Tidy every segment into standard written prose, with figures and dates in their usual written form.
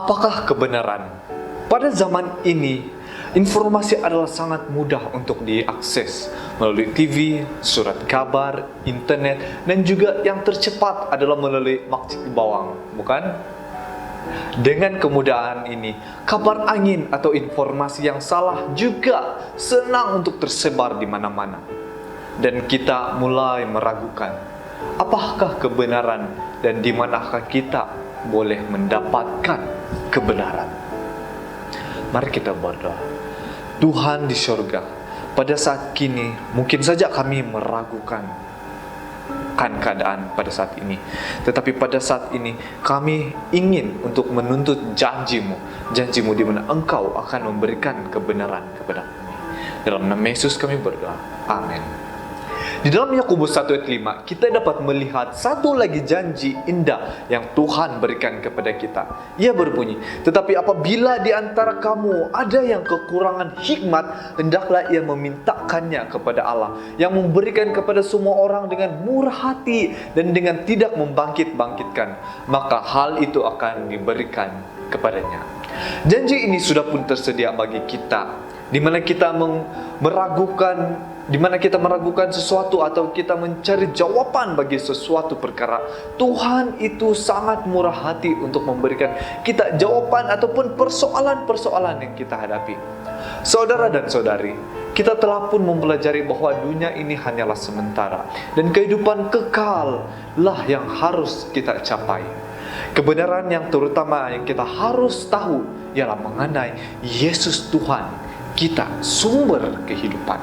Apakah kebenaran? Pada zaman ini, informasi adalah sangat mudah untuk diakses melalui TV, surat kabar, internet, dan juga yang tercepat adalah melalui masjid bawang, bukan? Dengan kemudahan ini, kabar angin atau informasi yang salah juga senang untuk tersebar di mana-mana. Dan kita mulai meragukan, apakah kebenaran dan di manakah kita boleh mendapatkan kebenaran. Mari kita berdoa. Tuhan di surga, pada saat kini mungkin saja kami meragukan keadaan pada saat ini, tetapi pada saat ini kami ingin untuk menuntut janjimu di mana Engkau akan memberikan kebenaran kepada kami. Dalam nama Yesus kami berdoa. Amin. Di dalam Yakobus 1 ayat 5, kita dapat melihat satu lagi janji indah yang Tuhan berikan kepada kita. Ia berbunyi, tetapi apabila di antara kamu ada yang kekurangan hikmat, hendaklah ia memintakannya kepada Allah, yang memberikan kepada semua orang dengan murah hati dan dengan tidak membangkit-bangkitkan, maka hal itu akan diberikan kepadanya. Janji ini sudah pun tersedia bagi kita, di mana kita meragukan sesuatu atau kita mencari jawaban bagi sesuatu perkara. Tuhan itu sangat murah hati untuk memberikan kita jawaban ataupun persoalan-persoalan yang kita hadapi. Saudara dan saudari, kita telah pun mempelajari bahwa dunia ini hanyalah sementara dan kehidupan kekal lah yang harus kita capai. Kebenaran yang terutama yang kita harus tahu ialah mengenai Yesus Tuhan kita, sumber kehidupan.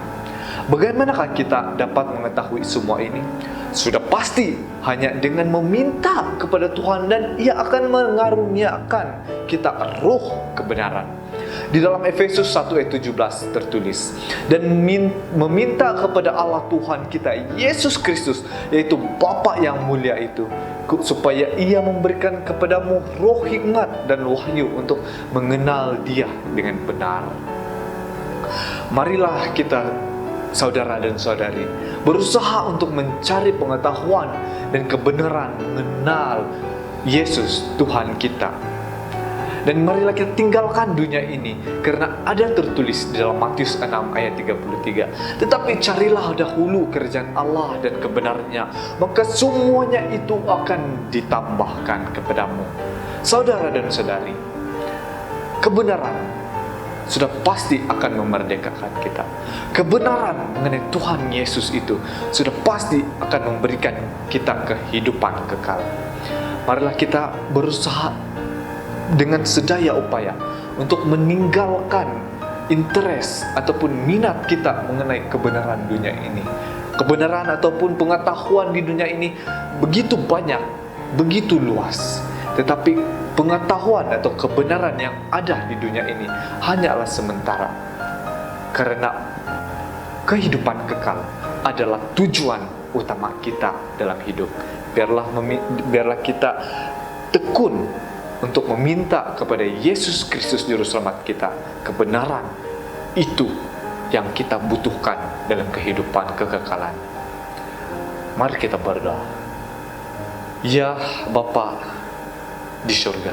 Bagaimanakah kita dapat mengetahui semua ini? Sudah pasti hanya dengan meminta kepada Tuhan, dan Ia akan mengaruniakan kita roh kebenaran. Di dalam Efesus 1 ayat 17 tertulis, dan meminta kepada Allah Tuhan kita Yesus Kristus, yaitu Bapa yang mulia itu, supaya Ia memberikan kepadamu roh hikmat dan wahyu untuk mengenal Dia dengan benar. Marilah kita, saudara dan saudari, berusaha untuk mencari pengetahuan dan kebenaran mengenal Yesus Tuhan kita. Dan marilah kita tinggalkan dunia ini, karena ada tertulis di dalam Matius 6 ayat 33, tetapi carilah dahulu kerajaan Allah dan kebenarannya, maka semuanya itu akan ditambahkan kepadamu. Saudara dan saudari, kebenaran sudah pasti akan memerdekakan kita. Kebenaran mengenai Tuhan Yesus itu sudah pasti akan memberikan kita kehidupan kekal. Marilah kita berusaha dengan sedaya upaya untuk meninggalkan interest ataupun minat kita mengenai kebenaran dunia ini. Kebenaran ataupun pengetahuan di dunia ini begitu banyak, begitu luas. Tetapi pengetahuan atau kebenaran yang ada di dunia ini hanyalah sementara. Karena kehidupan kekal adalah tujuan utama kita dalam hidup. Biarlah kita tekun untuk meminta kepada Yesus Kristus Juru Selamat kita kebenaran itu yang kita butuhkan dalam kehidupan kekekalan. Mari kita berdoa. Ya Bapa di surga,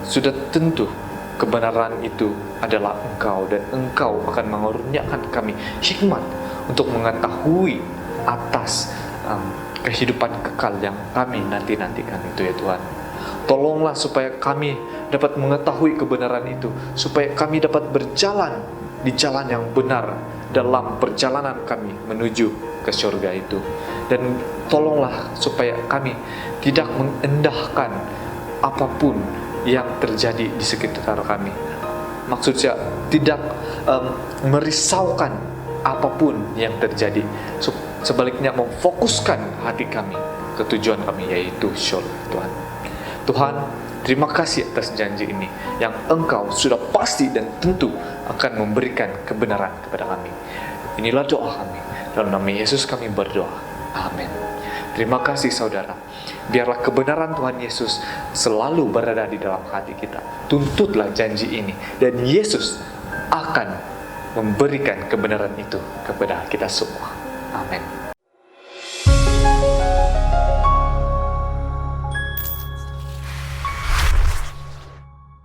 sudah tentu kebenaran itu adalah Engkau, dan Engkau akan mengaruniakan kami hikmat untuk mengetahui atas kehidupan kekal yang kami nanti-nantikan itu ya Tuhan. Tolonglah supaya kami dapat mengetahui kebenaran itu, supaya kami dapat berjalan di jalan yang benar dalam perjalanan kami menuju ke surga itu. Dan tolonglah supaya kami tidak mengendahkan apapun yang terjadi di sekitar kami. Maksudnya tidak merisaukan apapun yang terjadi. Sebaliknya memfokuskan hati kami ke tujuan kami, yaitu surga Tuhan. Tuhan, terima kasih atas janji ini yang Engkau sudah pasti dan tentu akan memberikan kebenaran kepada kami. Inilah doa kami. Dalam nama Yesus kami berdoa. Amin. Terima kasih saudara. Biarlah kebenaran Tuhan Yesus selalu berada di dalam hati kita. Tuntutlah janji ini, dan Yesus akan memberikan kebenaran itu kepada kita semua. Amin.